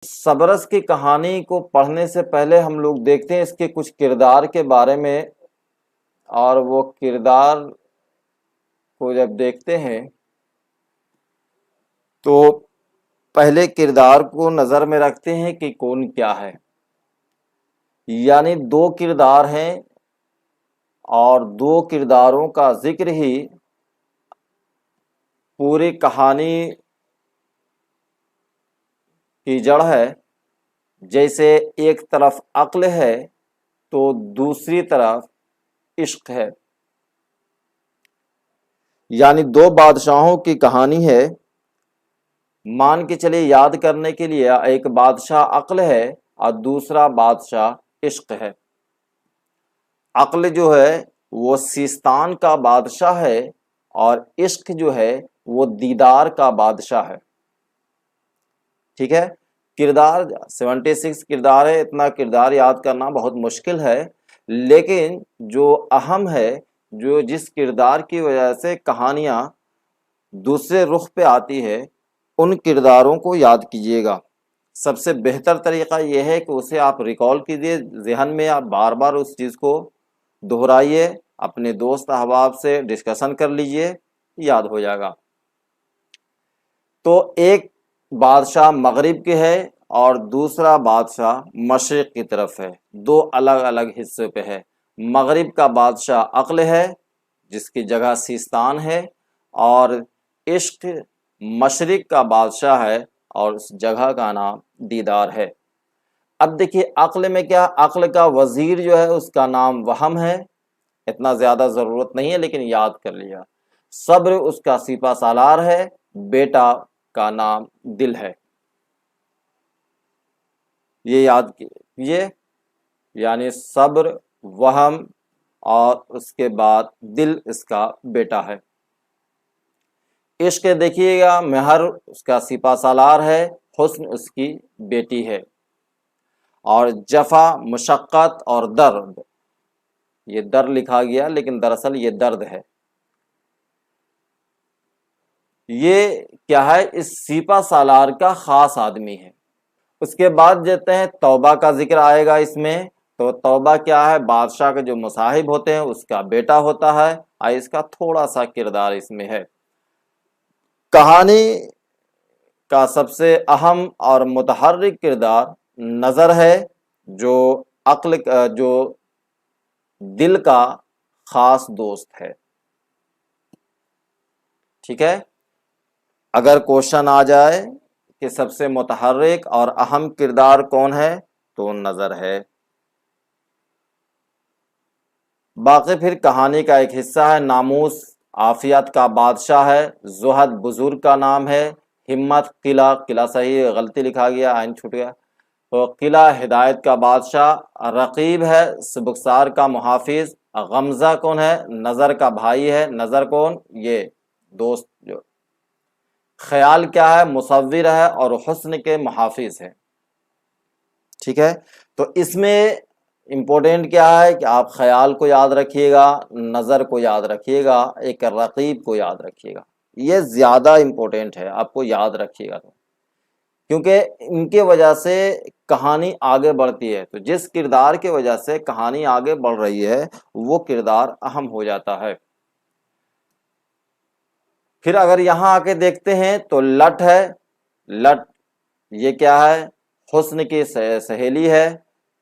صبرس کی کہانی کو پڑھنے سے پہلے ہم لوگ دیکھتے ہیں اس کے کچھ کردار کے بارے میں، اور وہ کردار کو جب دیکھتے ہیں تو پہلے کردار کو نظر میں رکھتے ہیں کہ کون کیا ہے۔ یعنی دو کردار ہیں اور دو کرداروں کا ذکر ہی پوری کہانی کی جڑ ہے۔ جیسے ایک طرف عقل ہے تو دوسری طرف عشق ہے۔ یعنی دو بادشاہوں کی کہانی ہے۔ مان کے چلے یاد کرنے کے لیے ایک بادشاہ عقل ہے اور دوسرا بادشاہ عشق ہے۔ عقل جو ہے وہ سیستان کا بادشاہ ہے اور عشق جو ہے وہ دیدار کا بادشاہ ہے۔ ٹھیک ہے، کردار 76 کردار ہے، اتنا کردار یاد کرنا بہت مشکل ہے، لیکن جو اہم ہے، جو جس کردار کی وجہ سے کہانیاں دوسرے رخ پہ آتی ہے، ان کرداروں کو یاد کیجیے گا۔ سب سے بہتر طریقہ یہ ہے کہ اسے آپ ریکال کیجیے ذہن میں، آپ بار بار اس چیز کو دہرائیے، اپنے دوست احباب سے ڈسکشن کر لیجیے، یاد ہو جائے گا۔ تو ایک بادشاہ مغرب کے ہے اور دوسرا بادشاہ مشرق کی طرف ہے، دو الگ الگ حصے پہ ہے۔ مغرب کا بادشاہ عقل ہے جس کی جگہ سیستان ہے، اور عشق مشرق کا بادشاہ ہے اور اس جگہ کا نام دیدار ہے۔ اب دیکھیے عقل میں کیا، عقل کا وزیر جو ہے اس کا نام وہم ہے، اتنا زیادہ ضرورت نہیں ہے لیکن یاد کر لیا۔ صبر اس کا سپہ سالار ہے، بیٹا کا نام دل ہے، یہ یاد کیجیے۔ یعنی صبر، وہم اور اس کے بعد دل اس کا بیٹا ہے۔ عشق دیکھیے گا، مہر اس کا سپہ سالار ہے، حسن اس کی بیٹی ہے، اور جفا مشقت اور درد، یہ در لکھا گیا لیکن دراصل یہ درد ہے۔ یہ کیا ہے، اس سپہ سالار کا خاص آدمی ہے۔ اس کے بعد دیتے ہیں توبہ کا ذکر آئے گا اس میں۔ تو توبہ کیا ہے، بادشاہ کے جو مصاحب ہوتے ہیں اس کا بیٹا ہوتا ہے، اور اس کا تھوڑا سا کردار اس میں ہے۔ کہانی کا سب سے اہم اور متحرک کردار نظر ہے، جو جو دل کا خاص دوست ہے۔ ٹھیک ہے، اگر کوشچن آ جائے کہ سب سے متحرک اور اہم کردار کون ہے تو نظر ہے۔ باقی پھر کہانی کا ایک حصہ ہے۔ ناموس عافیت کا بادشاہ ہے، زہد بزرگ کا نام ہے، ہمت قلعہ صحیح غلطی لکھا گیا، آئین چھوٹ گیا، تو قلعہ ہدایت کا بادشاہ، رقیب ہے سبکسار کا محافظ، غمزہ کون ہے، نظر کا بھائی ہے، نظر کون، یہ دوست جو، خیال کیا ہے، مصور ہے اور حسن کے محافظ ہے۔ ٹھیک ہے، تو اس میں امپورٹنٹ کیا ہے کہ آپ خیال کو یاد رکھیے گا، نظر کو یاد رکھیے گا، ایک رقیب کو یاد رکھیے گا، یہ زیادہ امپورٹنٹ ہے، آپ کو یاد رکھیے گا، کیونکہ ان کی وجہ سے کہانی آگے بڑھتی ہے۔ تو جس کردار کی وجہ سے کہانی آگے بڑھ رہی ہے وہ کردار اہم ہو جاتا ہے۔ پھر اگر یہاں آ کے دیکھتے ہیں تو لٹ ہے، لٹ یہ کیا ہے، حسن کی سہیلی ہے،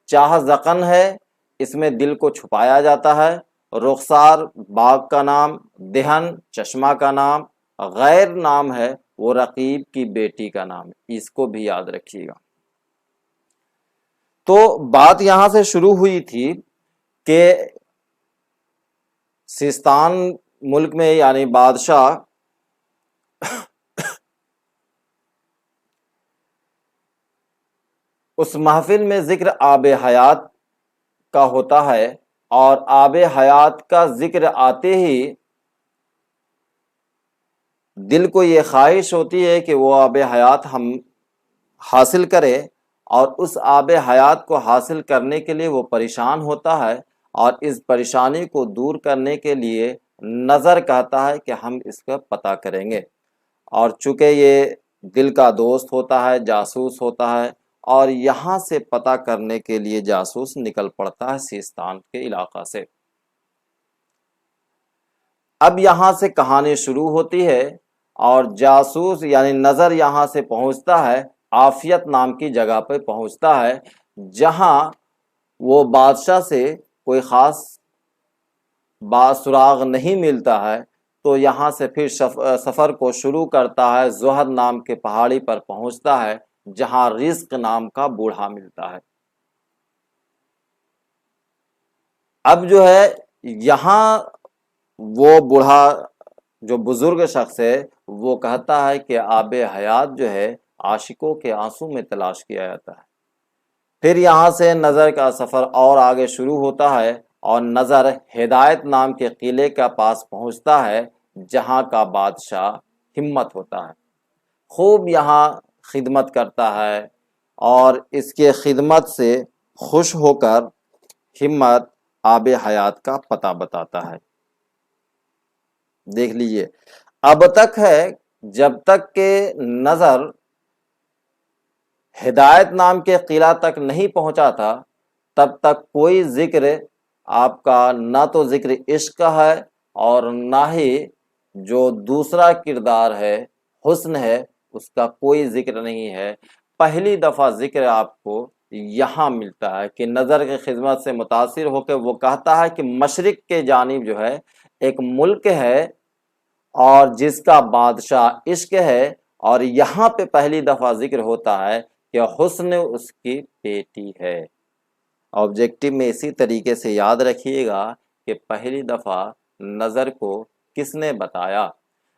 چاہ زقن ہے، اس میں دل کو چھپایا جاتا ہے، رخسار باغ کا نام، دہن چشمہ کا نام، غیر نام ہے وہ رقیب کی بیٹی کا نام ہے، اس کو بھی یاد رکھیے گا۔ تو بات یہاں سے شروع ہوئی تھی کہ سیستان ملک میں یعنی بادشاہ اس محفل میں ذکر آب حیات کا ہوتا ہے، اور آب حیات کا ذکر آتے ہی دل کو یہ خواہش ہوتی ہے کہ وہ آب حیات ہم حاصل کرے، اور اس آب حیات کو حاصل کرنے کے لیے وہ پریشان ہوتا ہے، اور اس پریشانی کو دور کرنے کے لیے نظر کہتا ہے کہ ہم اس کا پتہ کریں گے، اور چونکہ یہ دل کا دوست ہوتا ہے، جاسوس ہوتا ہے، اور یہاں سے پتہ کرنے کے لیے جاسوس نکل پڑتا ہے سیستان کے علاقہ سے۔ اب یہاں سے کہانی شروع ہوتی ہے اور جاسوس یعنی نظر یہاں سے پہنچتا ہے، عافیت نام کی جگہ پہ پہنچتا ہے، جہاں وہ بادشاہ سے کوئی خاص سراغ نہیں ملتا ہے، تو یہاں سے پھر سفر کو شروع کرتا ہے، زہد نام کے پہاڑی پر پہنچتا ہے جہاں رزق نام کا بوڑھا ملتا ہے۔ اب جو ہے یہاں وہ بوڑھا جو بزرگ شخص ہے وہ کہتا ہے کہ آب حیات جو ہے عاشقوں کے آنسوں میں تلاش کیا جاتا ہے۔ پھر یہاں سے نظر کا سفر اور آگے شروع ہوتا ہے اور نظر ہدایت نام کے قلعے کا پاس پہنچتا ہے جہاں کا بادشاہ ہمت ہوتا ہے، خوب یہاں خدمت کرتا ہے اور اس کے خدمت سے خوش ہو کر ہمت آب حیات کا پتہ بتاتا ہے۔ دیکھ لیجئے، اب تک ہے جب تک کہ نظر ہدایت نام کے قلعہ تک نہیں پہنچا تھا تب تک کوئی ذکر آپ کا نہ تو ذکر عشق کا ہے اور نہ ہی جو دوسرا کردار ہے حسن ہے اس کا کوئی ذکر نہیں ہے۔ پہلی دفعہ ذکر آپ کو یہاں ملتا ہے کہ نظر کی خدمت سے متاثر ہو کے وہ کہتا ہے کہ مشرق کے جانب جو ہے ایک ملک ہے اور جس کا بادشاہ عشق ہے، اور یہاں پہ پہلی دفعہ ذکر ہوتا ہے کہ حسن اس کی بیٹی ہے۔ آبجیکٹو میں اسی طریقے سے یاد رکھیے گا کہ پہلی دفعہ نظر کو کس نے بتایا۔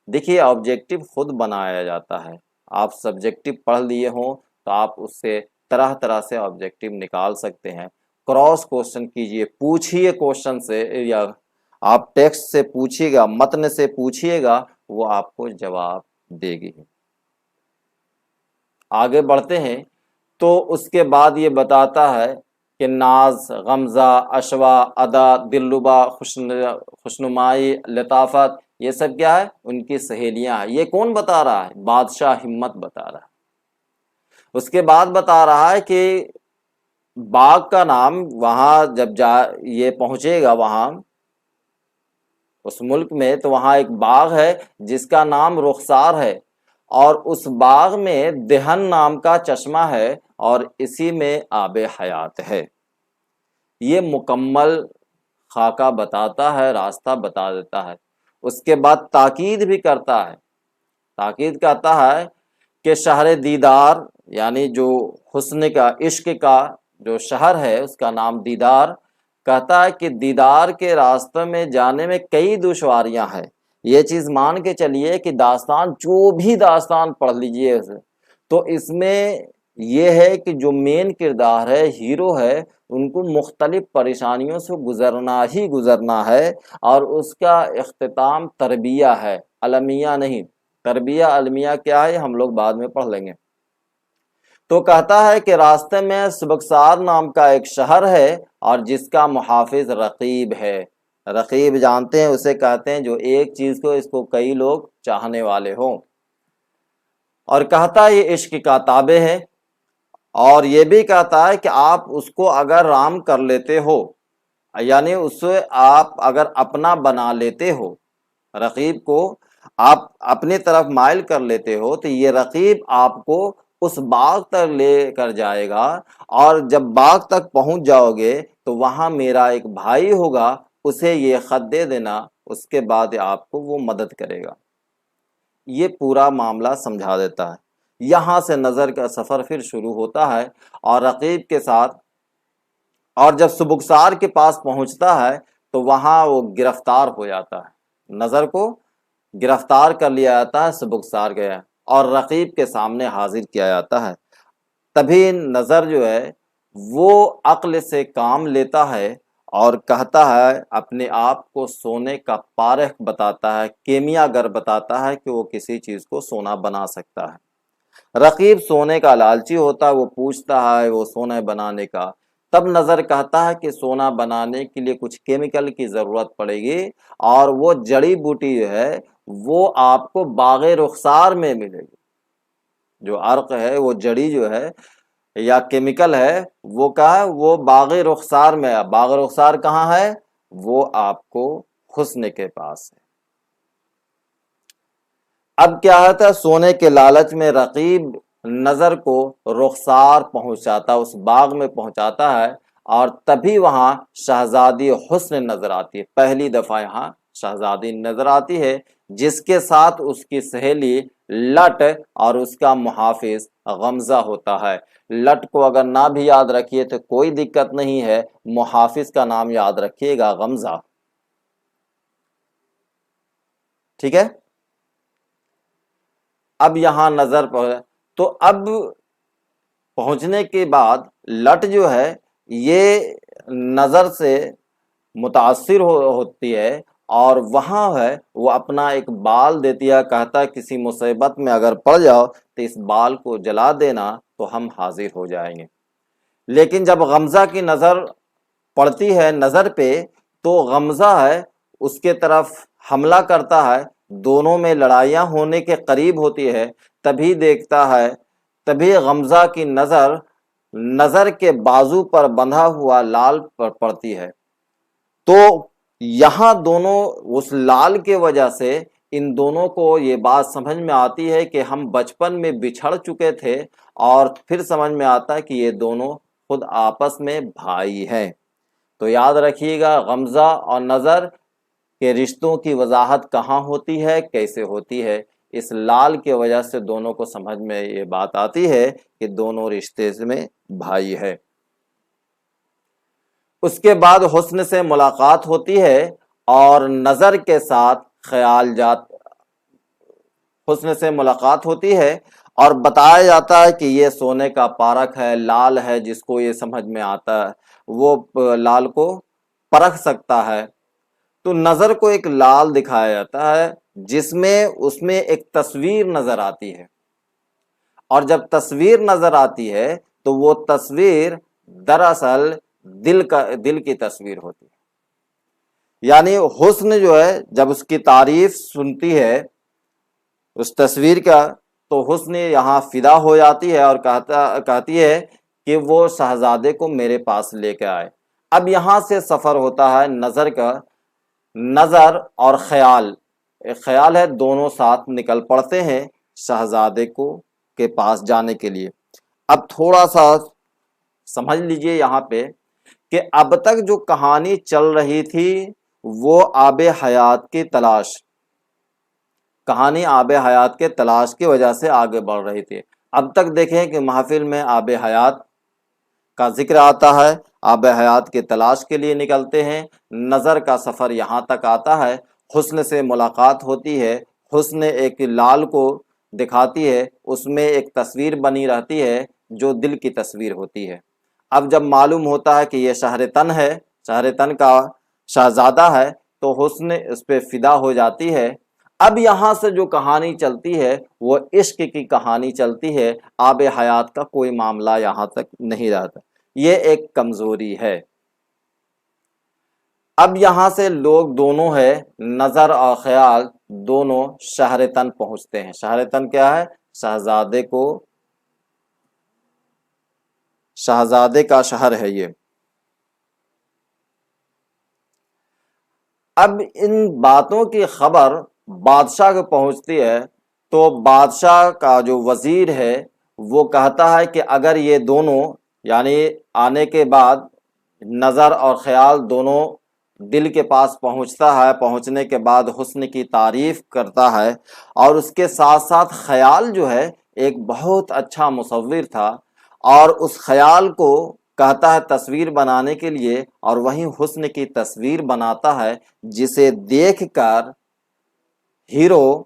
دیکھیے آبجیکٹو خود بنایا جاتا ہے، آپ سبجیکٹو پڑھ لیے ہوں تو آپ اس سے طرح طرح سے آبجیکٹو نکال سکتے ہیں۔ کراس کوشچن کیجئے، پوچھئے کوشچن سے، یا آپ ٹیکسٹ سے پوچھئے گا، متن سے پوچھئے گا، وہ آپ کو جواب دے گی۔ آگے بڑھتے ہیں تو اس کے بعد یہ بتاتا ہے کہ ناز، غمزہ، اشوا، ادا، دلربا، خوشنمائی، لطافت، یہ سب کیا ہے؟ ان کی سہیلیاں ہیں۔ یہ کون بتا رہا ہے؟ بادشاہ ہمت بتا رہا ہے۔ اس کے بعد بتا رہا ہے کہ باغ کا نام، وہاں جب یہ پہنچے گا وہاں اس ملک میں، تو وہاں ایک باغ ہے جس کا نام رخسار ہے، اور اس باغ میں دہن نام کا چشمہ ہے اور اسی میں آب حیات ہے۔ یہ مکمل خاکہ بتاتا ہے، راستہ بتا دیتا ہے۔ اس کے بعد تاکید بھی کرتا ہے، تاکید کرتا ہے کہ شہر دیدار، یعنی جو حسن کا، عشق کا جو شہر ہے اس کا نام دیدار، کہتا ہے کہ دیدار کے راستے میں جانے میں کئی دشواریاں ہیں۔ یہ چیز مان کے چلیے کہ داستان، جو بھی داستان پڑھ لیجئے تو اس میں یہ ہے کہ جو مین کردار ہے، ہیرو ہے، ان کو مختلف پریشانیوں سے گزرنا ہی گزرنا ہے، اور اس کا اختتام تربیہ ہے، المیہ نہیں۔ تربیہ المیہ کیا ہے ہم لوگ بعد میں پڑھ لیں گے۔ تو کہتا ہے کہ راستے میں سبکسار نام کا ایک شہر ہے اور جس کا محافظ رقیب ہے۔ رقیب جانتے ہیں اسے کہتے ہیں جو ایک چیز کو، اس کو کئی لوگ چاہنے والے ہوں، اور کہتا ہے یہ عشق کا تابع ہے، اور یہ بھی کہتا ہے کہ آپ اس کو اگر رام کر لیتے ہو، یعنی اسے آپ اگر اپنا بنا لیتے ہو، رقیب کو آپ اپنی طرف مائل کر لیتے ہو، تو یہ رقیب آپ کو اس باغ تک لے کر جائے گا، اور جب باغ تک پہنچ جاؤ گے تو وہاں میرا ایک بھائی ہوگا، اسے یہ خط دے دینا، اس کے بعد آپ کو وہ مدد کرے گا۔ یہ پورا معاملہ سمجھا دیتا ہے۔ یہاں سے نظر کا سفر پھر شروع ہوتا ہے اور رقیب کے ساتھ، اور جب سبکسار کے پاس پہنچتا ہے تو وہاں وہ گرفتار ہو جاتا ہے، نظر کو گرفتار کر لیا جاتا ہے، سبکسار گیا اور رقیب کے سامنے حاضر کیا جاتا ہے۔ تبھی نظر جو ہے وہ عقل سے کام لیتا ہے اور کہتا ہے، اپنے آپ کو سونے کا پارخ بتاتا ہے، کیمیا گر بتاتا ہے کہ وہ کسی چیز کو سونا بنا سکتا ہے۔ رقیب سونے کا لالچی ہوتا ہے، وہ پوچھتا ہے وہ سونا بنانے کا، تب نظر کہتا ہے کہ سونا بنانے کے لیے کچھ کیمیکل کی ضرورت پڑے گی، اور وہ جڑی بوٹی جو ہے وہ آپ کو باغ رخسار میں ملے گی۔ جو عرق ہے، وہ جڑی جو ہے یا کیمیکل ہے وہ کہاں ہے؟ وہ باغ رخسار میں ہے۔ باغ رخسار کہاں ہے؟ وہ آپ کو حسن کے پاس ہے۔ اب کیا ہوتا ہے؟ سونے کے لالچ میں رقیب نظر کو رخسار پہنچاتا، اس باغ میں پہنچاتا ہے، اور تبھی وہاں شہزادی حسن نظر آتی ہے۔ پہلی دفعہ یہاں شہزادی نظر آتی ہے، جس کے ساتھ اس کی سہیلی لٹ اور اس کا محافظ غمزہ ہوتا ہے۔ لٹ کو اگر نہ بھی یاد رکھیے تو کوئی دقت نہیں ہے، محافظ کا نام یاد رکھیے گا، غمزہ، ٹھیک ہے۔ اب یہاں نظر تو اب پہنچنے کے بعد لٹ جو ہے یہ نظر سے متاثر ہوتی ہے، اور وہاں ہے وہ اپنا ایک بال دیتی ہے، کہتا ہے کسی مصیبت میں اگر پڑ جاؤ تو اس بال کو جلا دینا تو ہم حاضر ہو جائیں گے۔ لیکن جب غمزہ کی نظر پڑتی ہے نظر پہ تو غمزہ ہے اس کے طرف حملہ کرتا ہے، دونوں میں لڑائیاں ہونے کے قریب ہوتی ہے، تبھی دیکھتا ہے، تبھی غمزہ کی نظر کے بازو پر بندھا ہوا لال پر پڑتی ہے۔ تو یہاں دونوں اس لال کے وجہ سے ان دونوں کو یہ بات سمجھ میں آتی ہے کہ ہم بچپن میں بچھڑ چکے تھے، اور پھر سمجھ میں آتا ہے کہ یہ دونوں خود آپس میں بھائی ہیں۔ تو یاد رکھیے گا، غمزہ اور نظر کے رشتوں کی وضاحت کہاں ہوتی ہے، کیسے ہوتی ہے؟ اس لال کی وجہ سے دونوں کو سمجھ میں یہ بات آتی ہے کہ دونوں رشتے میں بھائی ہے۔ اس کے بعد حسن سے ملاقات ہوتی ہے اور نظر کے ساتھ خیال حسن سے ملاقات ہوتی ہے اور بتایا جاتا ہے کہ یہ سونے کا پارکھ ہے، لال ہے، جس کو یہ سمجھ میں آتا ہے وہ لال کو پرکھ سکتا ہے۔ تو نظر کو ایک لال دکھایا جاتا ہے جس میں اس میں ایک تصویر نظر آتی ہے، اور جب تصویر نظر آتی ہے تو وہ تصویر دراصل دل کی تصویر ہوتی ہے۔ یعنی حسن جو ہے جب اس کی تعریف سنتی ہے اس تصویر کا تو حسن یہاں فدا ہو جاتی ہے اور کہتی ہے کہ وہ شہزادے کو میرے پاس لے کے آئے۔ اب یہاں سے سفر ہوتا ہے نظر کا، نظر اور خیال، ایک خیال ہے، دونوں ساتھ نکل پڑتے ہیں شہزادے کے پاس جانے کے لیے۔ اب تھوڑا سا سمجھ لیجئے یہاں پہ کہ اب تک جو کہانی چل رہی تھی وہ آب حیات کی تلاش، کہانی آب حیات کے تلاش کی وجہ سے آگے بڑھ رہی تھی۔ اب تک دیکھیں کہ محفل میں آب حیات کا ذکر آتا ہے، آب حیات کی تلاش کے لیے نکلتے ہیں، نظر کا سفر یہاں تک آتا ہے، حسن سے ملاقات ہوتی ہے، حسن ایک لال کو دکھاتی ہے، اس میں ایک تصویر بنی رہتی ہے جو دل کی تصویر ہوتی ہے۔ اب جب معلوم ہوتا ہے کہ یہ شہر تن ہے، شہر تن کا شہزادہ ہے، تو حسن اس پہ فدا ہو جاتی ہے۔ اب یہاں سے جو کہانی چلتی ہے وہ عشق کی کہانی چلتی ہے، آب حیات کا کوئی معاملہ یہاں تک نہیں رہتا، یہ ایک کمزوری ہے۔ اب یہاں سے لوگ دونوں ہے، نظر اور خیال دونوں شہر تن پہنچتے ہیں۔ شہر تن کیا ہے؟ شہزادے کا شہر ہے یہ۔ اب ان باتوں کی خبر بادشاہ کو پہنچتی ہے تو بادشاہ کا جو وزیر ہے وہ کہتا ہے کہ اگر یہ دونوں، یعنی آنے کے بعد نظر اور خیال دونوں دل کے پاس پہنچتا ہے، پہنچنے کے بعد حسن کی تعریف کرتا ہے، اور اس کے ساتھ ساتھ خیال جو ہے ایک بہت اچھا مصور تھا، اور اس خیال کو کہتا ہے تصویر بنانے کے لیے، اور وہیں حسن کی تصویر بناتا ہے جسے دیکھ کر ہیرو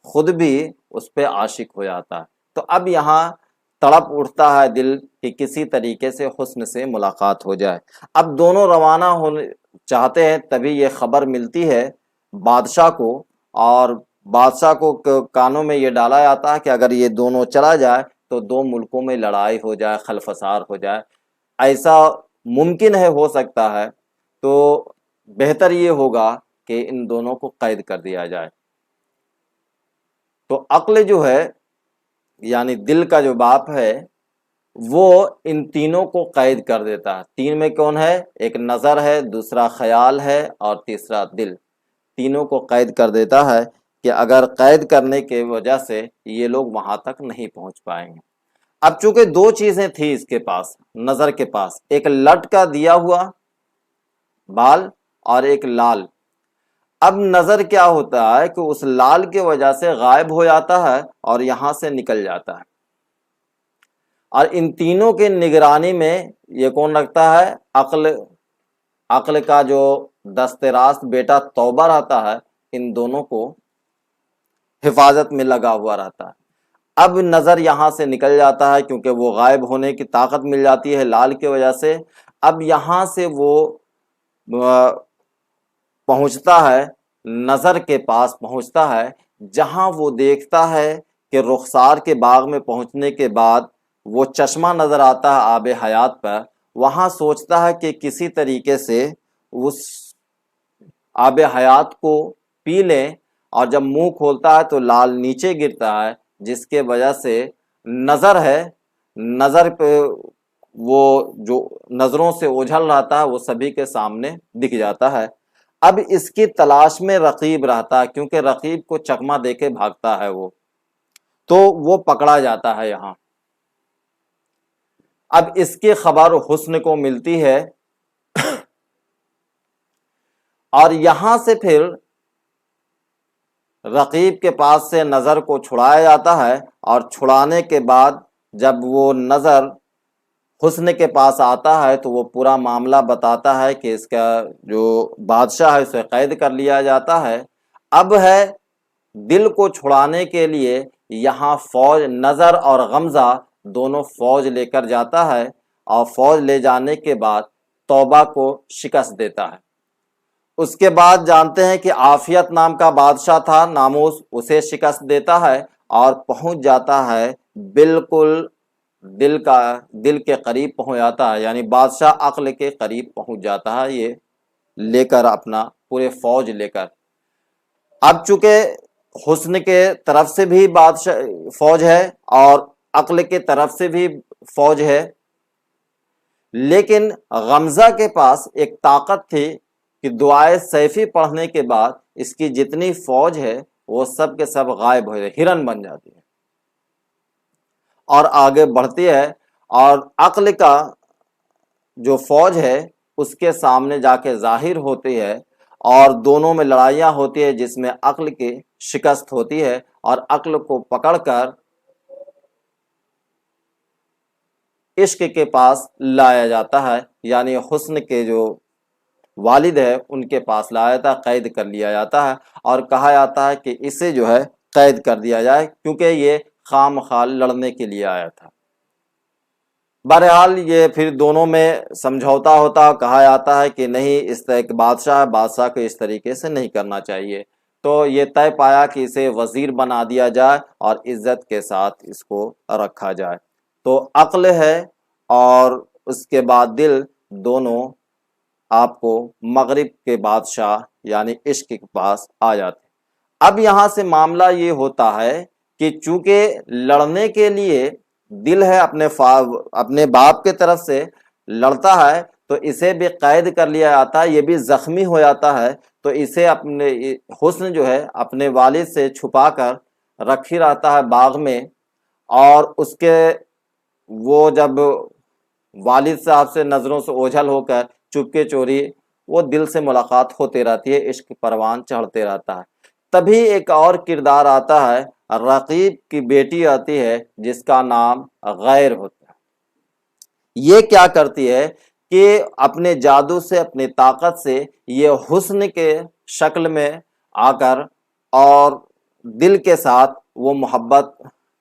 خود بھی اس پہ عاشق ہو جاتا ہے۔ تو اب یہاں تڑپ اٹھتا ہے دل کہ کسی طریقے سے حسن سے ملاقات ہو جائے۔ اب دونوں روانہ ہونے چاہتے ہیں، تبھی یہ خبر ملتی ہے بادشاہ کو، اور بادشاہ کو کانوں میں یہ ڈالا جاتا ہے کہ اگر یہ دونوں چلا جائے تو دو ملکوں میں لڑائی ہو جائے، خلفسار ہو جائے، ایسا ممکن ہے، ہو سکتا ہے، تو بہتر یہ ہوگا کہ ان دونوں کو قید کر دیا جائے۔ تو عقل جو ہے، یعنی دل کا جو باپ ہے، وہ ان تینوں کو قید کر دیتا ہے۔ تین میں کون ہے؟ ایک نظر ہے، دوسرا خیال ہے اور تیسرا دل۔ تینوں کو قید کر دیتا ہے کہ اگر قید کرنے کی وجہ سے یہ لوگ وہاں تک نہیں پہنچ پائیں گے۔ اب چونکہ دو چیزیں تھی اس کے پاس، نظر کے پاس، ایک لٹ کا دیا ہوا بال اور ایک لال۔ اب نظر کیا ہوتا ہے کہ اس لال کی وجہ سے غائب ہو جاتا ہے اور یہاں سے نکل جاتا ہے، اور ان تینوں کے نگرانی میں یہ کون رکھتا ہے؟ عقل کا جو دست راست بیٹا توبہ رہتا ہے، ان دونوں کو حفاظت میں لگا ہوا رہتا ہے۔ اب نظر یہاں سے نکل جاتا ہے کیونکہ وہ غائب ہونے کی طاقت مل جاتی ہے لال کی وجہ سے۔ اب یہاں سے وہ پہنچتا ہے، نظر کے پاس پہنچتا ہے، جہاں وہ دیکھتا ہے کہ رخسار کے باغ میں پہنچنے کے بعد وہ چشمہ نظر آتا ہے آب حیات پر۔ وہاں سوچتا ہے کہ کسی طریقے سے اس آب حیات کو پی لیں، اور جب منہ کھولتا ہے تو لال نیچے گرتا ہے، جس کے وجہ سے نظر ہے، نظر پہ وہ جو نظروں سے اوجھل رہتا ہے وہ سبھی کے سامنے دکھ جاتا ہے۔ اب اس کی تلاش میں رقیب رہتا ہے، کیونکہ رقیب کو چکمہ دے کے بھاگتا ہے وہ، تو وہ پکڑا جاتا ہے یہاں۔ اب اس کی خبر حسن کو ملتی ہے، اور یہاں سے پھر رقیب کے پاس سے نظر کو چھڑایا جاتا ہے، اور چھڑانے کے بعد جب وہ نظر حسن کے پاس آتا ہے تو وہ پورا معاملہ بتاتا ہے کہ اس کا جو بادشاہ ہے اسے قید کر لیا جاتا ہے۔ اب ہے دل کو چھڑانے کے لیے یہاں فوج، نظر اور غمزہ دونوں فوج لے کر جاتا ہے، اور فوج لے جانے کے بعد توبہ کو شکست دیتا ہے۔ اس کے بعد جانتے ہیں کہ عافیت نام کا بادشاہ تھا ناموس، اسے شکست دیتا ہے اور پہنچ جاتا ہے بالکل دل کے قریب پہنچ جاتا ہے، یعنی بادشاہ عقل کے قریب پہنچ جاتا ہے، یہ لے کر اپنا پورے فوج لے کر۔ اب چونکہ حسن کے طرف سے بھی بادشاہ فوج ہے اور عقل کے طرف سے بھی فوج ہے، لیکن غمزہ کے پاس ایک طاقت تھی کہ دعائے سیفی پڑھنے کے بعد اس کی جتنی فوج ہے وہ سب کے سب غائب ہو جاتی، ہرن بن جاتی ہے اور آگے بڑھتی ہے، اور عقل کا جو فوج ہے اس کے سامنے جا کے ظاہر ہوتی ہے، اور دونوں میں لڑائیاں ہوتی ہے جس میں عقل کی شکست ہوتی ہے، اور عقل کو پکڑ کر عشق کے پاس لایا جاتا ہے، یعنی حسن کے جو والد ہے ان کے پاس لایا جاتا ہے، قید کر لیا جاتا ہے، اور کہا جاتا ہے کہ اسے جو ہے قید کر دیا جائے کیونکہ یہ خام خال لڑنے کے لیے آیا تھا۔ بہرحال یہ پھر دونوں میں سمجھوتا ہوتا، کہا جاتا ہے کہ نہیں، اس طرح ایک بادشاہ کو اس طریقے سے نہیں کرنا چاہیے، تو یہ طے پایا کہ اسے وزیر بنا دیا جائے اور عزت کے ساتھ اس کو رکھا جائے۔ تو عقل ہے اور اس کے بعد دل، دونوں آپ کو مغرب کے بادشاہ یعنی عشق کے پاس آ جاتے۔ اب یہاں سے معاملہ یہ ہوتا ہے کہ چونکہ لڑنے کے لیے دل ہے اپنے باپ کے طرف سے لڑتا ہے، تو اسے بھی قید کر لیا جاتا ہے، یہ بھی زخمی ہو جاتا ہے، تو اسے اپنے حسن جو ہے اپنے والد سے چھپا کر رکھی رہتا ہے باغ میں، اور اس کے وہ جب والد صاحب سے نظروں سے اوجھل ہو کر چپکے چوری وہ دل سے ملاقات ہوتے رہتی ہے، عشق پروان چڑھتے رہتا ہے۔ تبھی ایک اور کردار آتا ہے، رقیب کی بیٹی آتی ہے جس کا نام غیر ہوتا ہے۔ یہ کیا کرتی ہے کہ اپنے جادو سے، اپنی طاقت سے یہ حسن کے شکل میں آ کر اور دل کے ساتھ وہ محبت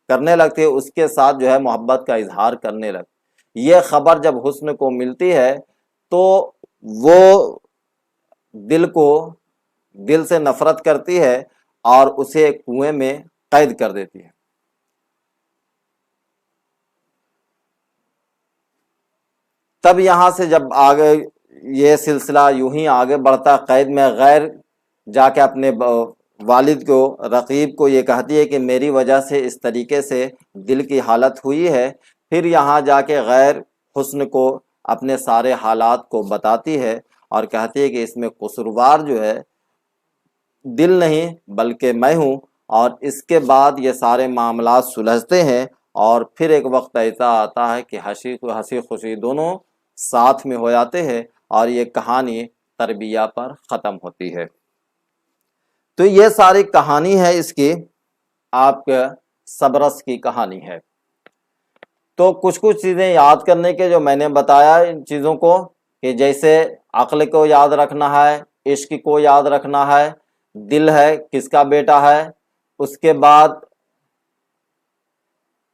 کرنے لگتی ہے، اس کے ساتھ جو ہے محبت کا اظہار کرنے لگتی ہے۔ یہ خبر جب حسن کو ملتی ہے تو وہ دل سے نفرت کرتی ہے اور اسے کنویں میں قید کر دیتی ہے۔ تب یہاں سے جب آگے یہ سلسلہ یوں ہی آگے بڑھتا، قید میں غیر جا کے اپنے والد کو، رقیب کو یہ کہتی ہے کہ میری وجہ سے اس طریقے سے دل کی حالت ہوئی ہے، پھر یہاں جا کے غیر حسن کو اپنے سارے حالات کو بتاتی ہے اور کہتی ہے کہ اس میں قصوروار جو ہے دل نہیں بلکہ میں ہوں، اور اس کے بعد یہ سارے معاملات سلجھتے ہیں اور پھر ایک وقت ایسا آتا ہے کہ ہنسی خوشی دونوں ساتھ میں ہو جاتے ہیں اور یہ کہانی تربیہ پر ختم ہوتی ہے۔ تو یہ ساری کہانی ہے اس کی، آپ کے صبرس کی کہانی ہے۔ تو کچھ چیزیں یاد کرنے کے جو میں نے بتایا ان چیزوں کو، کہ جیسے عقل کو یاد رکھنا ہے، عشق کو یاد رکھنا ہے، دل ہے کس کا بیٹا ہے، اس کے بعد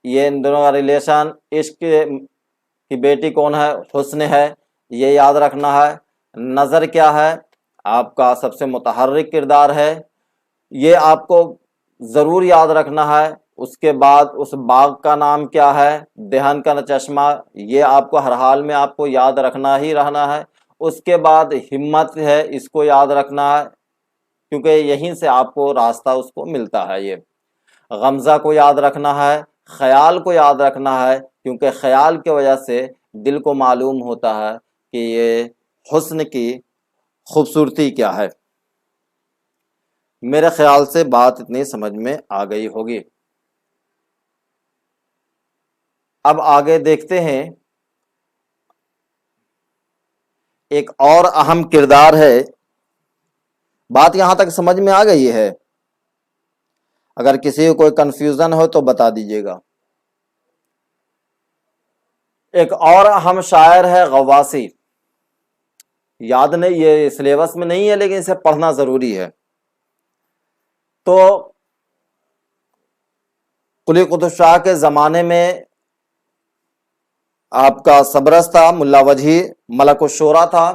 یہ ان دونوں کا ریلیشن، عشق کی بیٹی کون ہے، حسن ہے، یہ یاد رکھنا ہے۔ نظر کیا ہے، آپ کا سب سے متحرک کردار ہے، یہ آپ کو ضرور یاد رکھنا ہے۔ اس کے بعد اس باغ کا نام کیا ہے، دہن کا چشمہ، یہ آپ کو ہر حال میں آپ کو یاد رکھنا ہی رہنا ہے۔ اس کے بعد ہمت ہے، اس کو یاد رکھنا ہے کیونکہ یہیں سے آپ کو راستہ اس کو ملتا ہے۔ یہ غمزہ کو یاد رکھنا ہے، خیال کو یاد رکھنا ہے کیونکہ خیال کی وجہ سے دل کو معلوم ہوتا ہے کہ یہ حسن کی خوبصورتی کیا ہے۔ میرے خیال سے بات اتنی سمجھ میں آ گئی ہوگی۔ اب آگے دیکھتے ہیں، ایک اور اہم کردار ہے۔ بات یہاں تک سمجھ میں آ گئی ہے؟ اگر کسی کو کوئی کنفیوژن ہو تو بتا دیجیے گا۔ ایک اور اہم شاعر ہے غواصی، یاد نہیں، یہ سلیبس میں نہیں ہے لیکن اسے پڑھنا ضروری ہے۔ تو قلی قطب شاہ کے زمانے میں آپ کا صبرس تھا، ملا وجہی ملک الشورا تھا۔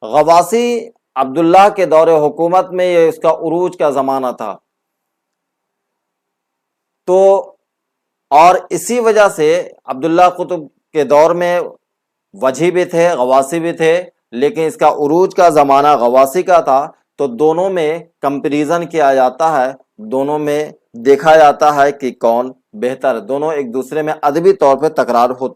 غواصی عبداللہ کے دور حکومت میں یہ اس کا عروج کا زمانہ تھا۔ تو اور اسی وجہ سے عبداللہ قطب کے دور میں وجہی بھی تھے، غواصی بھی تھے، لیکن اس کا عروج کا زمانہ غواصی کا تھا۔ تو دونوں میں کمپیریزن کیا جاتا ہے، دونوں میں دیکھا جاتا ہے کہ کون بہتر، دونوں ایک دوسرے میں ادبی طور پہ تکرار ہو،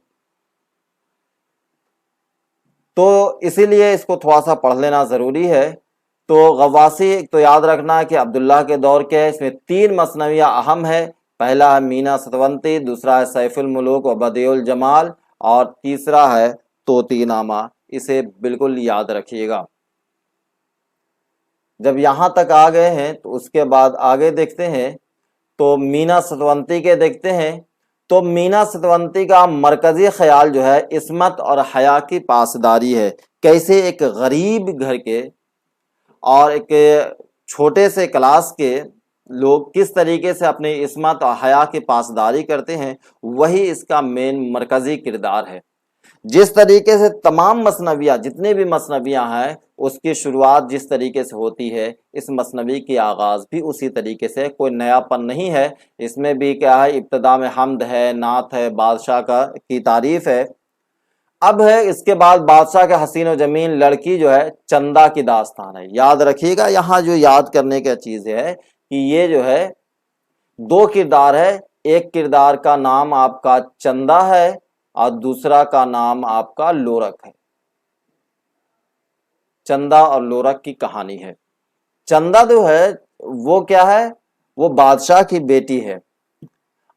تو اسی لیے اس کو تھوڑا سا پڑھ لینا ضروری ہے۔ تو غواصی ایک تو یاد رکھنا کہ عبداللہ کے دور کے، اس میں 3 مثنویہ اہم ہے۔ پہلا ہے مینا ستونتی، دوسرا ہے سیف الملوک و بدیع الجمال، اور تیسرا ہے طوطی نامہ۔ اسے بالکل یاد رکھیے گا۔ جب یہاں تک آ گئے ہیں تو اس کے بعد آگے دیکھتے ہیں، تو مینا ستونتی کے دیکھتے ہیں۔ تو مینا ستونتی کا مرکزی خیال جو ہے عصمت اور حیا کی پاسداری ہے۔ کیسے ایک غریب گھر کے اور ایک چھوٹے سے کلاس کے لوگ کس طریقے سے اپنی عصمت اور حیا کی پاسداری کرتے ہیں، وہی اس کا مین مرکزی کردار ہے۔ جس طریقے سے تمام مثنویہ، جتنے بھی مثنویاں ہیں، اس کی شروعات جس طریقے سے ہوتی ہے، اس مثنوی کی آغاز بھی اسی طریقے سے، کوئی نیا پن نہیں ہے اس میں بھی۔ کیا ہے، ابتدا میں حمد ہے، نعت ہے، بادشاہ کی تعریف ہے۔ اب ہے اس کے بعد بادشاہ کے حسین و جمیل لڑکی جو ہے چندہ کی داستان ہے۔ یاد رکھیے گا، یہاں جو یاد کرنے کا چیز ہے کہ یہ جو ہے 2 کردار ہے۔ ایک کردار کا نام آپ کا چندہ ہے اور دوسرا کا نام آپ کا لورک ہے۔ چندہ اور لورک کی کہانی ہے۔ چندہ جو ہے وہ کیا ہے، وہ بادشاہ کی بیٹی ہے،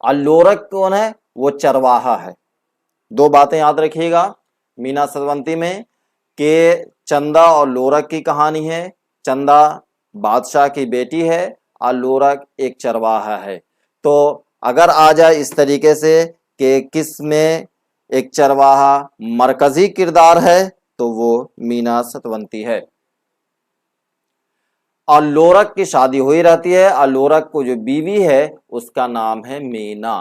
اور لورک کون ہے، وہ چرواہا ہے۔ 2 باتیں یاد رکھیے گا مینا ستونتی میں، کہ چندہ اور لورک کی کہانی ہے۔ چندہ بادشاہ کی بیٹی ہے اور لورک ایک چرواہا ہے۔ تو اگر آ جائے اس طریقے سے کہ کس میں ایک چرواہا مرکزی کردار ہے تو وہ مینا ستونتی ہے، اور لورک کی شادی ہوئی رہتی ہے، اور لورک کو جو بیوی ہے اس کا نام ہے مینا۔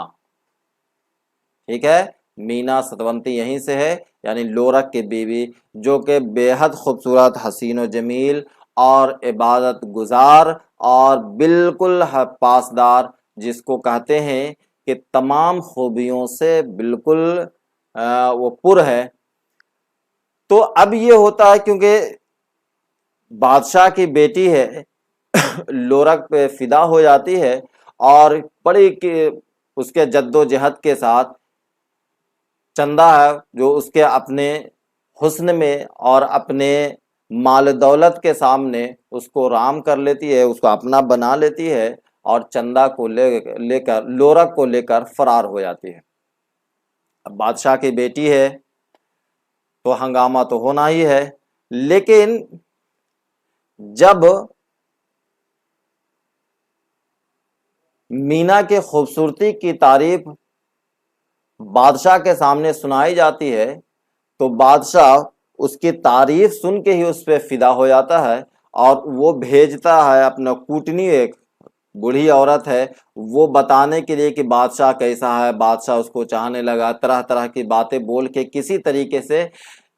ٹھیک ہے، مینا ستونتی یہیں سے ہے، یعنی لورک کی بیوی، جو کہ بے حد خوبصورت، حسین و جمیل اور عبادت گزار اور بالکل پاسدار، جس کو کہتے ہیں کہ تمام خوبیوں سے بالکل وہ پر ہے۔ تو اب یہ ہوتا ہے کیونکہ بادشاہ کی بیٹی ہے، لورک پہ فدا ہو جاتی ہے، اور بڑی اس کے جد و جہد کے ساتھ چندہ ہے جو اس کے اپنے حسن میں اور اپنے مال دولت کے سامنے اس کو رام کر لیتی ہے، اس کو اپنا بنا لیتی ہے اور چندہ کو لے کر لورک کو لے کر فرار ہو جاتی ہے۔ اب بادشاہ کی بیٹی ہے تو ہنگامہ تو ہونا ہی ہے، لیکن جب مینا کے خوبصورتی کی تعریف بادشاہ کے سامنے سنائی جاتی ہے تو بادشاہ اس کی تعریف سن کے ہی اس پہ فدا ہو جاتا ہے، اور وہ بھیجتا ہے اپنا کوٹنی، ایک بوڑھی عورت ہے، وہ بتانے کے لیے کہ بادشاہ کیسا ہے۔ بادشاہ اس کو چاہنے لگا، طرح طرح کی باتیں بول کے کسی طریقے سے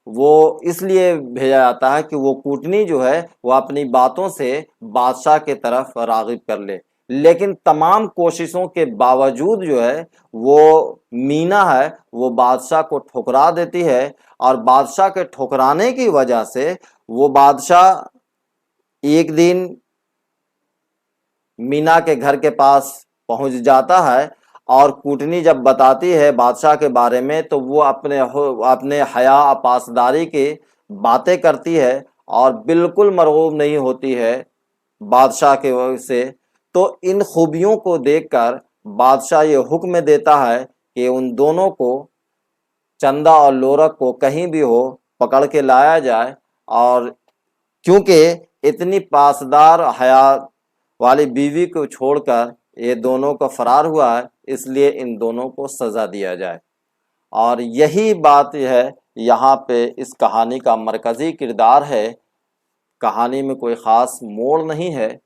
وہ اس لیے بھیجا جاتا ہے کہ وہ کوٹنی جو ہے وہ اپنی باتوں سے بادشاہ کے طرف راغب کر لے، لیکن تمام کوششوں کے باوجود جو ہے وہ مینا ہے وہ بادشاہ کو ٹھکرا دیتی ہے، اور بادشاہ کے ٹھکرانے کی وجہ سے وہ بادشاہ ایک دن مینا کے گھر کے پاس پہنچ جاتا ہے، اور کوٹنی جب بتاتی ہے بادشاہ کے بارے میں تو وہ اپنے حیا پاسداری کی باتیں کرتی ہے اور بالکل مرغوب نہیں ہوتی ہے بادشاہ کے وجہ سے۔ تو ان خوبیوں کو دیکھ کر بادشاہ یہ حکم دیتا ہے کہ ان دونوں کو، چندہ اور لورک کو، کہیں بھی ہو پکڑ کے لایا جائے، اور کیونکہ اتنی پاسدار حیا والی بیوی کو چھوڑ کر یہ دونوں کو فرار ہوا ہے، اس لیے ان دونوں کو سزا دیا جائے۔ اور یہی بات ہے یہاں پہ اس کہانی کا مرکزی کردار ہے۔ کہانی میں کوئی خاص موڑ نہیں ہے،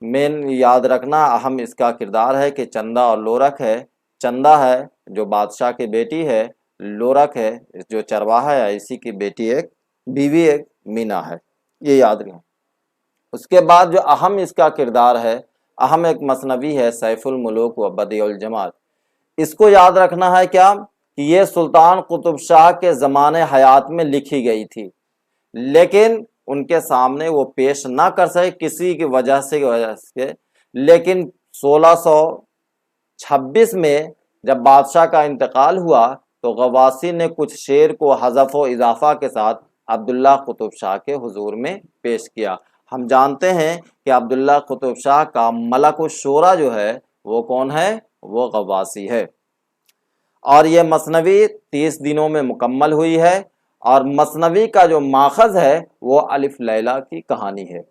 مین یاد رکھنا اہم اس کا کردار ہے کہ چندہ اور لورک ہے۔ چندہ ہے جو بادشاہ کی بیٹی ہے، لورک ہے جو چرواہا ہے، اسی کی بیٹی ایک بیوی ایک مینا ہے، یہ یاد رکھیں۔ اس کے بعد جو اہم اس کا کردار ہے، اہم ایک مثنوی ہے سیف الملوک و بدیع الجمال۔ اس کو یاد رکھنا ہے کیا کہ یہ سلطان قطب شاہ کے زمانے حیات میں لکھی گئی تھی، لیکن ان کے سامنے وہ پیش نہ کر سکے کسی کی وجہ سے، لیکن 1626 میں جب بادشاہ کا انتقال ہوا تو غواصی نے کچھ شعر کو حذف و اضافہ کے ساتھ عبداللہ قطب شاہ کے حضور میں پیش کیا۔ ہم جانتے ہیں کہ عبداللہ قطب شاہ کا ملک الشورى جو ہے وہ کون ہے؟ وہ غواصی ہے، اور یہ مثنوی 30 دنوں میں مکمل ہوئی ہے، اور مثنوی کا جو ماخذ ہے وہ الف لیلہ کی کہانی ہے۔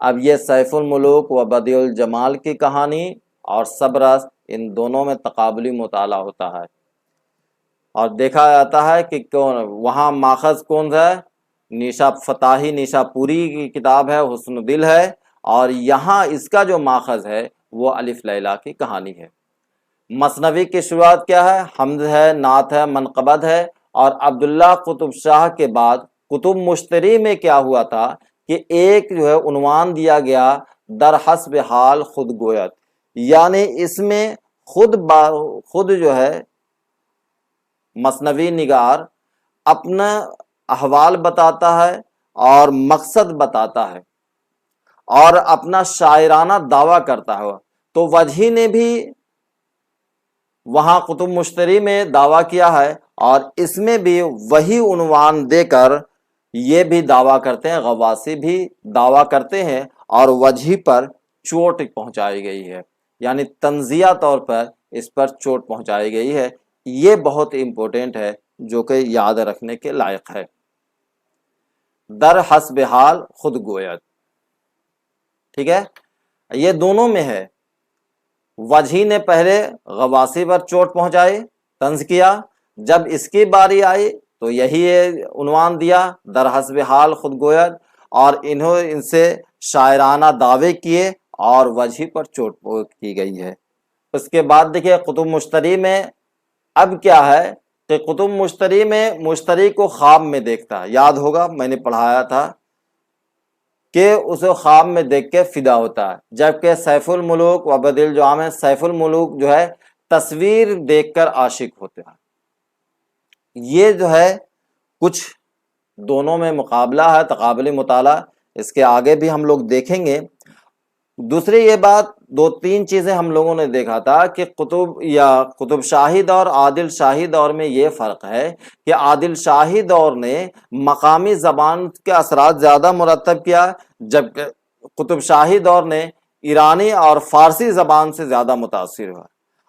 اب یہ سیف الملوک و بدیع الجمال کی کہانی اور سبرس، ان دونوں میں تقابلی مطالعہ ہوتا ہے، اور دیکھا جاتا ہے کہ وہاں ماخذ کون ہے؟ نیشا فتاحی نیشا پوری کی کتاب ہے حسن دل ہے، اور یہاں اس کا جو ماخذ ہے وہ الف لیلہ کی کہانی ہے۔ مثنوی کی شروعات کیا ہے؟ حمد ہے، نعت ہے، منقبت ہے، اور عبداللہ قطب شاہ کے بعد کتب مشتری میں کیا ہوا تھا کہ ایک جو ہے عنوان دیا گیا در حسب حال خود گویت، یعنی اس میں خود جو ہے مثنوی نگار اپنا احوال بتاتا ہے اور مقصد بتاتا ہے اور اپنا شاعرانہ دعویٰ کرتا ہے۔ تو وجہی نے بھی وہاں کتب مشتری میں دعویٰ کیا ہے، اور اس میں بھی وہی عنوان دے کر یہ بھی دعویٰ کرتے ہیں، غواصی بھی دعویٰ کرتے ہیں، اور وجہی پر چوٹ پہنچائی گئی ہے، یعنی تنزیہ طور پر اس پر چوٹ پہنچائی گئی ہے۔ یہ بہت امپورٹنٹ ہے جو کہ یاد رکھنے کے لائق ہے۔ در حسب حال خود گویت، ٹھیک ہے، یہ دونوں میں ہے۔ وجہی نے پہلے غواصی پر چوٹ پہنچائی، طنز کیا، جب اس کی باری آئی تو یہی عنوان دیا در حسب حال خود گویت، اور ان سے شاعرانہ دعوے کیے اور وجہی پر چوٹ کی گئی ہے۔ اس کے بعد دیکھیے کتب مشتری میں اب کیا ہے کہ کتب مشتری میں مشتری کو خواب میں دیکھتا ہے، یاد ہوگا میں نے پڑھایا تھا کہ اسے خواب میں دیکھ کے فدا ہوتا ہے، جبکہ سیف الملوک و بدیع الجمال میں سیف الملوک جو ہے تصویر دیکھ کر عاشق ہوتے ہیں۔ یہ جو ہے کچھ دونوں میں مقابلہ ہے، تقابلی مطالعہ، اس کے آگے بھی ہم لوگ دیکھیں گے۔ دوسری یہ بات دو تین چیزیں ہم لوگوں نے دیکھا تھا کہ قطب شاہی دور عادل شاہی دور میں یہ فرق ہے کہ عادل شاہی دور نے مقامی زبان کے اثرات زیادہ مرتب کیا، جبکہ قطب شاہی دور نے ایرانی اور فارسی زبان سے زیادہ متاثر ہوا،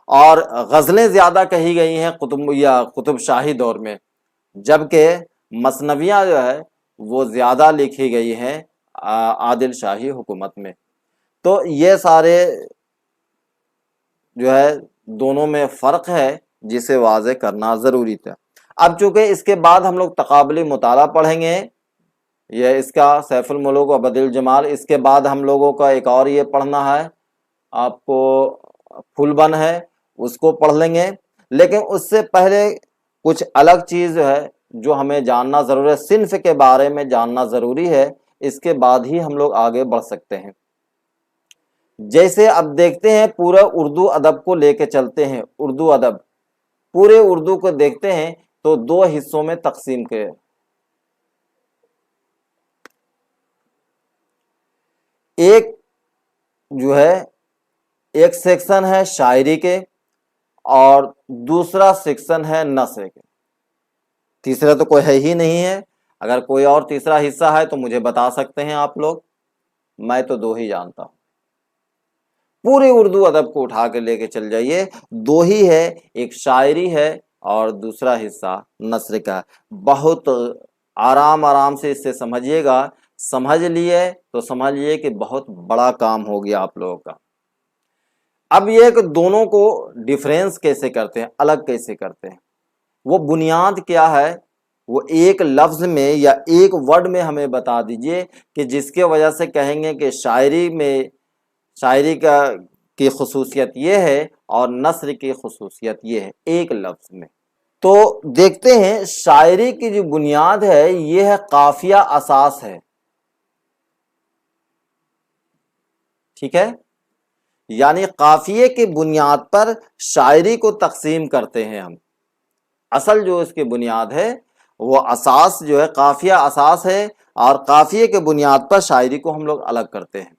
اور غزلیں زیادہ کہی گئی ہیں قطب شاہی دور میں، جبکہ مثنویاں جو ہے وہ زیادہ لکھی گئی ہیں عادل شاہی حکومت میں۔ تو یہ سارے جو ہے دونوں میں فرق ہے جسے واضح کرنا ضروری تھا۔ اب چونکہ اس کے بعد ہم لوگ تقابلی مطالعہ پڑھیں گے، یہ اس کا سیف الملوک و بدیع الجمال، اس کے بعد ہم لوگوں کا ایک اور یہ پڑھنا ہے آپ کو پھول بن ہے، اس کو پڑھ لیں گے، لیکن اس سے پہلے کچھ الگ چیز ہے جو ہمیں جاننا ضروری ہے، صنف کے بارے میں جاننا ضروری ہے، اس کے بعد ہی ہم لوگ آگے بڑھ سکتے ہیں۔ جیسے اب دیکھتے ہیں پورا اردو ادب کو لے کے چلتے ہیں، اردو ادب پورے اردو کو دیکھتے ہیں تو دو حصوں میں تقسیم کے، ایک جو ہے ایک سیکشن ہے شاعری کے اور دوسرا سیکشن ہے نثر کے، تیسرا تو کوئی ہے ہی نہیں ہے، اگر کوئی اور تیسرا حصہ ہے تو مجھے بتا سکتے ہیں آپ لوگ، میں تو دو ہی جانتا ہوں۔ پورے اردو ادب کو اٹھا کے لے کے چل جائیے، دو ہی ہے، ایک شاعری ہے اور دوسرا حصہ نثر کا۔ بہت آرام سے اس سے سمجھیے گا، سمجھ لیے تو سمجھ لیے کہ بہت بڑا کام ہو گیا آپ لوگوں کا۔ اب یہ کہ دونوں کو ڈیفرنس کیسے کرتے ہیں، الگ کیسے کرتے ہیں، وہ بنیاد کیا ہے، وہ ایک لفظ میں یا ایک ورڈ میں ہمیں بتا دیجئے کہ جس کے وجہ سے کہیں گے کہ شاعری کی خصوصیت یہ ہے اور نثر کی خصوصیت یہ ہے، ایک لفظ میں۔ تو دیکھتے ہیں شاعری کی جو بنیاد ہے یہ ہے قافیہ اساس ہے، ٹھیک ہے، یعنی قافیے کی بنیاد پر شاعری کو تقسیم کرتے ہیں ہم۔ اصل جو اس کی بنیاد ہے وہ اساس جو ہے قافیہ اساس ہے، اور قافیے کے بنیاد پر شاعری کو ہم لوگ الگ کرتے ہیں۔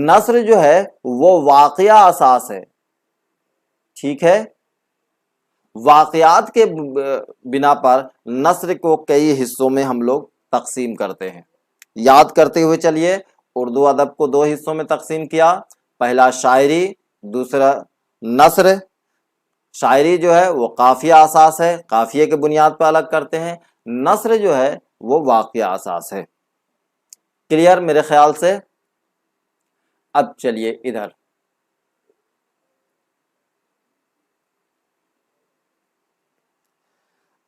نثر جو ہے وہ واقعہ اساس ہے، ٹھیک ہے، واقعات کے بنا پر نثر کو کئی حصوں میں ہم لوگ تقسیم کرتے ہیں۔ یاد کرتے ہوئے چلیے، اردو ادب کو دو حصوں میں تقسیم کیا، پہلا شاعری، دوسرا نثر۔ شاعری جو ہے وہ قافیہ اساس ہے، قافیے کے بنیاد پر الگ کرتے ہیں، نثر جو ہے وہ واقعہ اساس ہے۔ کلیئر میرے خیال سے؟ اب چلیے ادھر،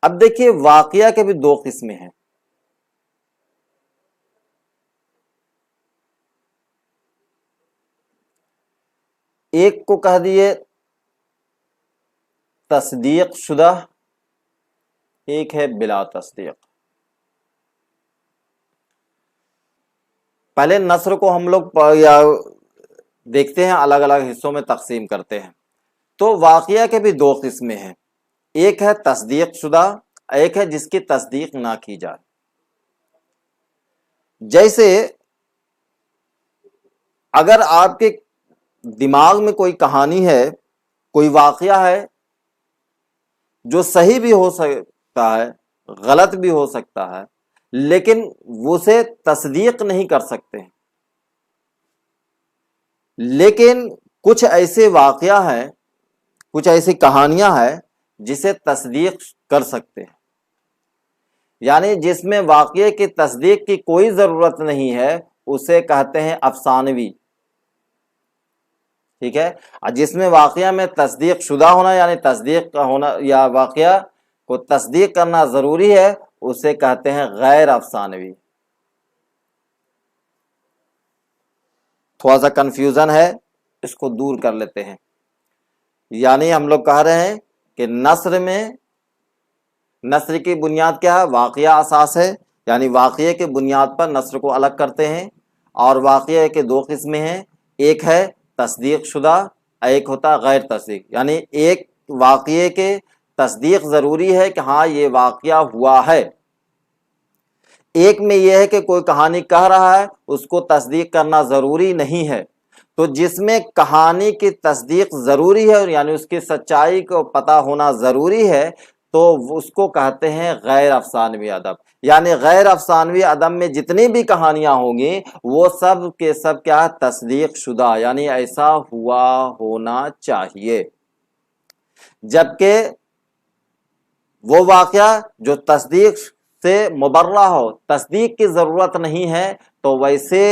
اب دیکھیے واقعہ کے بھی دو قسمیں ہیں، ایک کو کہہ دیے تصدیق شدہ، ایک ہے بلا تصدیق۔ پہلے نثر کو ہم لوگ دیکھتے ہیں الگ الگ حصوں میں تقسیم کرتے ہیں۔ تو واقعہ کے بھی دو قسمیں ہیں، ایک ہے تصدیق شدہ، ایک ہے جس کی تصدیق نہ کی جائے۔ جیسے اگر آپ کے دماغ میں کوئی کہانی ہے، کوئی واقعہ ہے جو صحیح بھی ہو سکتا ہے، غلط بھی ہو سکتا ہے، لیکن اسے تصدیق نہیں کر سکتے، لیکن کچھ ایسے واقعہ ہیں، کچھ ایسی کہانیاں ہیں جسے تصدیق کر سکتے ہیں، یعنی جس میں واقعے کی تصدیق کی کوئی ضرورت نہیں ہے، اسے کہتے ہیں افسانوی، ٹھیک ہے۔ جس میں واقعہ میں تصدیق شدہ ہونا یعنی تصدیق ہونا یا واقعہ کو تصدیق کرنا ضروری ہے، اسے کہتے ہیں غیر افسانوی۔ تھوڑا سا کنفیوژن ہے، اس کو دور کر لیتے ہیں۔ یعنی ہم لوگ کہہ رہے ہیں کہ نثر کی بنیاد کیا ہے؟ واقعہ اساس ہے، یعنی واقعے کے بنیاد پر نثر کو الگ کرتے ہیں، اور واقعے کے دو قسمیں ہیں، ایک ہے تصدیق شدہ، ایک ہوتا غیر تصدیق، یعنی ایک واقعے کے تصدیق ضروری ہے کہ ہاں یہ واقعہ ہوا ہے، ایک میں یہ ہے کہ کوئی کہانی کہہ رہا ہے اس کو تصدیق کرنا ضروری نہیں ہے۔ تو جس میں کہانی کی تصدیق ضروری ہے، یعنی اس کی سچائی کو پتہ ہونا ضروری ہے، تو اس کو کہتے ہیں غیر افسانوی ادب۔ یعنی غیر افسانوی ادب میں جتنی بھی کہانیاں ہوں گی وہ سب کے سب کیا تصدیق شدہ، یعنی ایسا ہوا ہونا چاہیے، جبکہ وہ واقعہ جو تصدیق سے مبرہ ہو، تصدیق کی ضرورت نہیں ہے، تو ویسے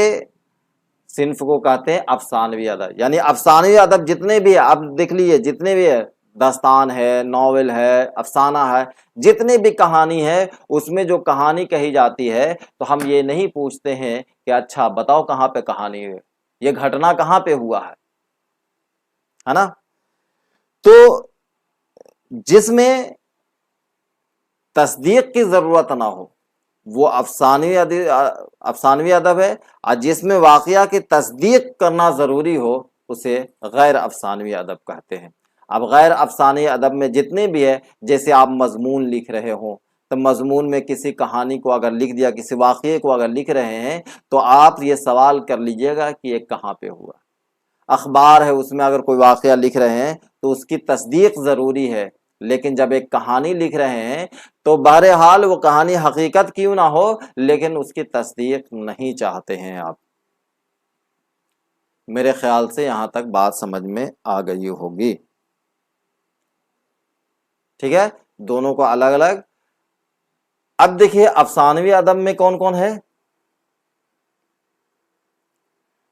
صنف کو کہتے ہیں افسانوی ادب۔ یعنی افسانوی ادب جتنے بھی ہے، اب دیکھ لیجئے جتنے بھی ہے، داستان ہے، ناول ہے، افسانہ ہے، جتنے بھی کہانی ہے، اس میں جو کہانی کہی جاتی ہے تو ہم یہ نہیں پوچھتے ہیں کہ اچھا بتاؤ کہاں پہ کہانی ہے، یہ گھٹنا کہاں پہ ہوا ہے نا؟ تو جس میں تصدیق کی ضرورت نہ ہو وہ افسانوی ادب ہے، اور جس میں واقعہ کی تصدیق کرنا ضروری ہو اسے غیر افسانوی ادب کہتے ہیں۔ اب غیر افسانوی ادب میں جتنے بھی ہے، جیسے آپ مضمون لکھ رہے ہوں تو مضمون میں کسی کہانی کو اگر لکھ دیا، کسی واقعے کو اگر لکھ رہے ہیں تو آپ یہ سوال کر لیجئے گا کہ یہ کہاں پہ ہوا۔ اخبار ہے، اس میں اگر کوئی واقعہ لکھ رہے ہیں تو اس کی تصدیق ضروری ہے، لیکن جب ایک کہانی لکھ رہے ہیں تو بہرحال وہ کہانی حقیقت کیوں نہ ہو لیکن اس کی تصدیق نہیں چاہتے ہیں آپ۔ میرے خیال سے یہاں تک بات سمجھ میں آ گئی ہوگی، ٹھیک ہے؟ دونوں کو الگ الگ۔ اب دیکھیے افسانوی ادب میں کون کون ہے؟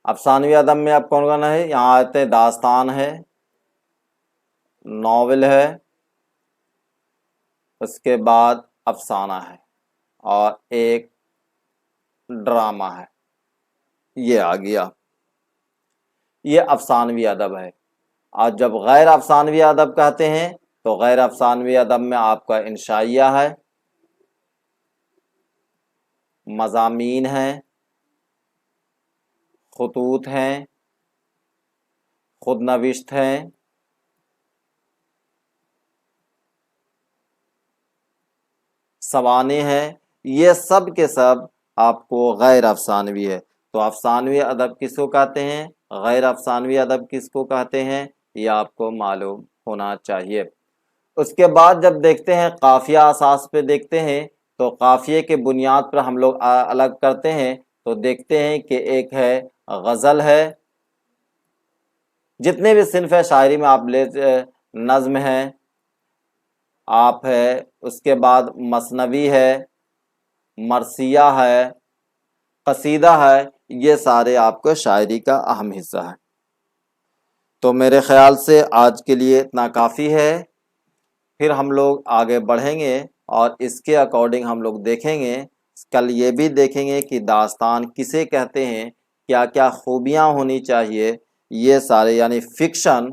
افسانوی ادب میں اب کون کون ہے؟ یہاں آتے ہیں داستان ہے، ناول ہے، اس کے بعد افسانہ ہے، اور ایک ڈرامہ ہے، یہ آ گیا، یہ افسانوی ادب ہے۔ اور جب غیر افسانوی ادب کہتے ہیں تو غیر افسانوی ادب میں آپ کا انشائیہ ہے، مضامین ہیں، خطوط ہیں، خود نوشت ہیں، سوانح ہیں، یہ سب کے سب آپ کو غیر افسانوی ہے۔ تو افسانوی ادب کس کو کہتے ہیں، غیر افسانوی ادب کس کو کہتے ہیں، یہ آپ کو معلوم ہونا چاہیے۔ اس کے بعد جب دیکھتے ہیں قافیہ اساس پہ دیکھتے ہیں تو قافیے کے بنیاد پر ہم لوگ الگ کرتے ہیں تو دیکھتے ہیں کہ ایک ہے غزل ہے، جتنے بھی صنف ہے شاعری میں آپ لے، نظم ہے آپ ہے، اس کے بعد مثنوی ہے، مرثیہ ہے، قصیدہ ہے، یہ سارے آپ کو شاعری کا اہم حصہ ہے۔ تو میرے خیال سے آج کے لیے اتنا کافی ہے، پھر ہم لوگ آگے بڑھیں گے اور اس کے اکارڈنگ ہم لوگ دیکھیں گے، کل یہ بھی دیکھیں گے کہ داستان کسے کہتے ہیں، کیا کیا خوبیاں ہونی چاہیے، یہ سارے، یعنی فکشن